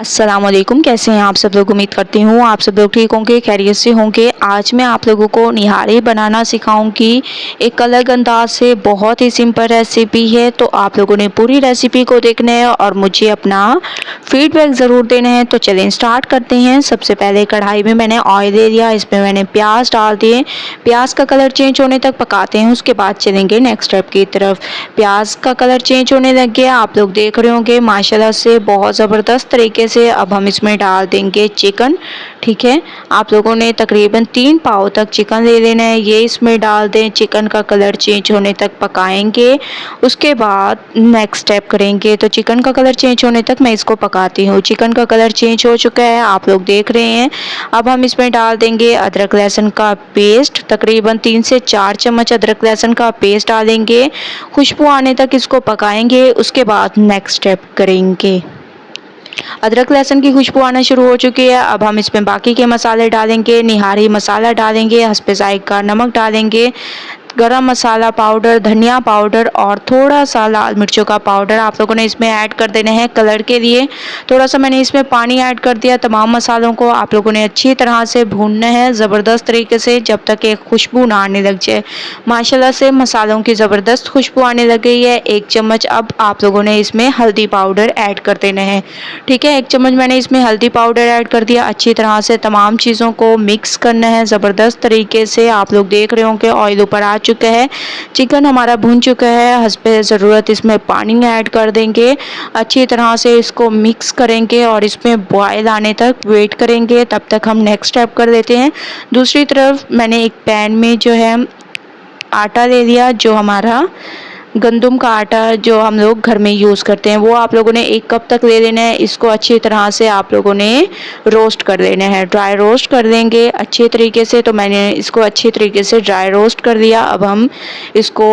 अस्सलाम वालेकुम। कैसे हैं आप सब लोग? उम्मीद करती हूँ आप सब लोग ठीक होंगे, खैरियत से होंगे। आज मैं आप लोगों को निहारी बनाना सिखाऊंगी एक अलग अंदाज से। बहुत ही सिंपल रेसिपी है, तो आप लोगों ने पूरी रेसिपी को देखना है और मुझे अपना फीडबैक ज़रूर देना है। तो चलें स्टार्ट करते हैं। सबसे पहले कढ़ाई में मैंने ऑयल ले लिया, इसमें मैंने प्याज डाल दिए। प्याज का कलर चेंज होने तक पकाते हैं, उसके बाद चलेंगे नेक्स्ट स्टेप की तरफ। प्याज का कलर चेंज होने लग गया, आप लोग देख रहे होंगे माशाल्लाह से बहुत ज़बरदस्त तरीके से। अब हम इसमें डाल देंगे चिकन। ठीक है, आप लोगों ने तकरीबन 3 पाव तक चिकन ले लेना है, ये इसमें डाल दें। चिकन का कलर चेंज होने तक पकाएंगे, उसके बाद नेक्स्ट स्टेप करेंगे। तो चिकन का कलर चेंज होने तक मैं इसको पकाती हूँ। चिकन का कलर चेंज हो चुका है, आप लोग देख रहे हैं। अब हम इसमें डाल देंगे अदरक लहसुन का पेस्ट। तकरीबन 3 से 4 चम्मच अदरक लहसुन का पेस्ट डालेंगे, खुशबू आने तक इसको पकाएंगे, उसके बाद नेक्स्ट स्टेप करेंगे। अदरक लहसुन की खुशबू आना शुरू हो चुकी है। अब हम इसमें बाकी के मसाले डालेंगे। निहारी मसाला डालेंगे, हस्बे ज़ायक़ा नमक डालेंगे, गरम मसाला पाउडर, धनिया पाउडर और थोड़ा सा लाल मिर्चों का पाउडर आप लोगों ने इसमें ऐड कर देना है कलर के लिए। थोड़ा सा मैंने इसमें पानी ऐड कर दिया। तमाम मसालों को आप लोगों ने अच्छी तरह से भूनना है ज़बरदस्त तरीके से, जब तक एक खुशबू ना आने लग जाए। माशाल्लाह से मसालों की ज़बरदस्त खुशबू आने लग गई है। 1 चम्मच अब आप लोगों ने इसमें हल्दी पाउडर ऐड कर देना है। ठीक है, 1 चम्मच मैंने इसमें हल्दी पाउडर ऐड कर दिया। अच्छी तरह से तमाम चीज़ों को मिक्स करना है ज़बरदस्त तरीके से। आप लोग देख रहे होंगे ऑयल ऊपर आ चुका है, चिकन हमारा भुन चुका है। हस्बे ज़रूरत इसमें पानी ऐड कर देंगे, अच्छी तरह से इसको मिक्स करेंगे और इसमें बॉयल आने तक वेट करेंगे। तब तक हम नेक्स्ट स्टेप कर लेते हैं। दूसरी तरफ मैंने एक पैन में जो है आटा ले लिया, जो हमारा गंदम का आटा जो हम लोग घर में यूज़ करते हैं, वो आप लोगों ने 1 कप तक ले लेना है। इसको अच्छी तरह से आप लोगों ने रोस्ट कर लेना है, ड्राई रोस्ट कर लेंगे अच्छे तरीके से। तो मैंने इसको अच्छी तरीके से ड्राई रोस्ट कर लिया। अब हम इसको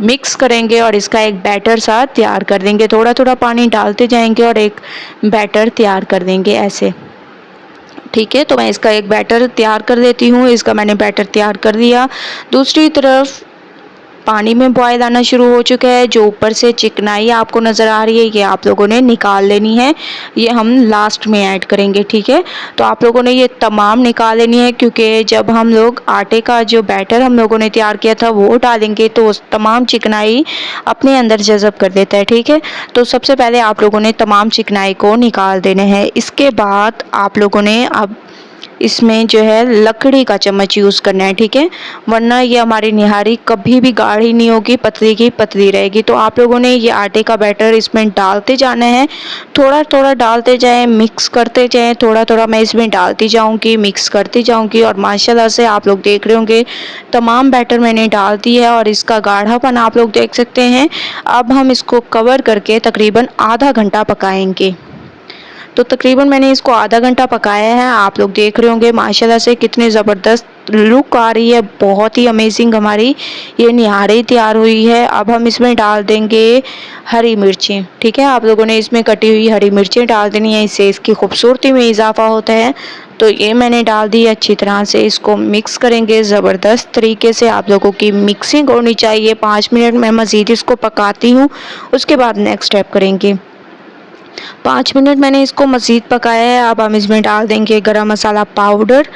मिक्स करेंगे और इसका एक बैटर सा तैयार कर देंगे। थोड़ा थोड़ा पानी डालते जाएंगे और एक बैटर तैयार कर देंगे ऐसे। ठीक है, तो मैं इसका एक बैटर तैयार कर लेती हूँ। इसका मैंने बैटर तैयार कर लिया। दूसरी तरफ पानी में बॉयल आना शुरू हो चुका है। जो ऊपर से चिकनाई आपको नज़र आ रही है, ये आप लोगों ने निकाल लेनी है, ये हम लास्ट में ऐड करेंगे। ठीक है, तो आप लोगों ने ये तमाम निकाल लेनी है, क्योंकि जब हम लोग आटे का जो बैटर हम लोगों ने तैयार किया था वो डालेंगे तो तमाम चिकनाई अपने अंदर जज़ब कर देता है। ठीक है, तो सबसे पहले आप लोगों ने तमाम चिकनाई को निकाल देना है। इसके बाद आप लोगों ने अब इसमें जो है लकड़ी का चम्मच यूज़ करना है। ठीक है, वरना ये हमारी निहारी कभी भी गाढ़ी नहीं होगी, पतली की पतली रहेगी। तो आप लोगों ने ये आटे का बैटर इसमें डालते जाना है, थोड़ा थोड़ा डालते जाएं, मिक्स करते जाएं। थोड़ा थोड़ा मैं इसमें डालती जाऊंगी, मिक्स करती जाऊंगी और माशाल्लाह से आप लोग देख रहे होंगे तमाम बैटर मैंने डाल दी है और इसका गाढ़ापन आप लोग देख सकते हैं। अब हम इसको कवर करके तकरीबन आधा घंटा पकाएंगे। तो तकरीबन मैंने इसको आधा घंटा पकाया है। आप लोग देख रहे होंगे माशाल्लाह से कितने ज़बरदस्त लुक आ रही है, बहुत ही अमेजिंग हमारी ये निहारी तैयार हुई है। अब हम इसमें डाल देंगे हरी मिर्चें। ठीक है, आप लोगों ने इसमें कटी हुई हरी मिर्चें डाल देनी है, इससे इसकी खूबसूरती में इजाफा होता है। तो ये मैंने डाल दी। अच्छी तरह से इसको मिक्स करेंगे ज़बरदस्त तरीके से। आप लोगों की मिक्सिंग होनी चाहिए। 5 मिनट मैं मज़ीद इसको पकाती हूँ, उसके बाद नेक्स्ट स्टेप करेंगे। 5 मिनट मैंने इसको मज़ीद पकाया है। अब हम इसमें डाल देंगे गरम मसाला पाउडर।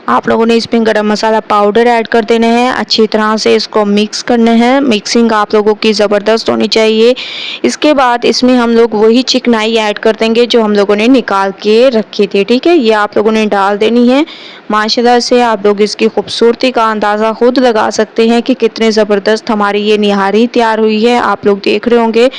आप लोगों ने इसमें गरम मसाला पाउडर ऐड कर देना है, अच्छी तरह से इसको मिक्स करना है। मिक्सिंग आप लोगों की ज़बरदस्त होनी चाहिए। इसके बाद इसमें हम लोग वही चिकनाई ऐड कर देंगे जो हम लोगों ने निकाल के रखी थी। ठीक है, ये आप लोगों ने डाल देनी है। माशाल्लाह से आप लोग इसकी खूबसूरती का अंदाज़ा खुद लगा सकते हैं कि कितने ज़बरदस्त हमारी ये निहारी तैयार हुई है। आप लोग देख रहे होंगे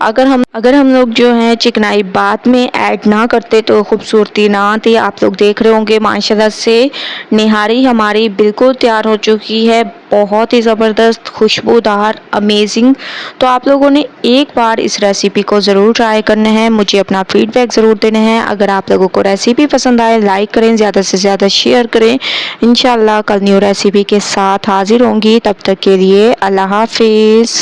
अगर हम लोग जो है चिकनाई बाद में ऐड ना करते तो खूबसूरती ना आती। आप लोग देख रहे होंगे माशाल्लाह से निहारी हमारी बिल्कुल तैयार हो चुकी है, बहुत ही ज़बरदस्त खुशबूदार अमेजिंग। तो आप लोगों ने एक बार इस रेसिपी को ज़रूर ट्राई करना है, मुझे अपना फीडबैक ज़रूर देना है। अगर आप लोगों को रेसिपी पसंद आए लाइक करें, ज़्यादा से ज़्यादा शेयर करें। इंशाल्लाह कल न्यू रेसिपी के साथ हाजिर होंगी, तब तक के लिए अल्लाह हाफिज़।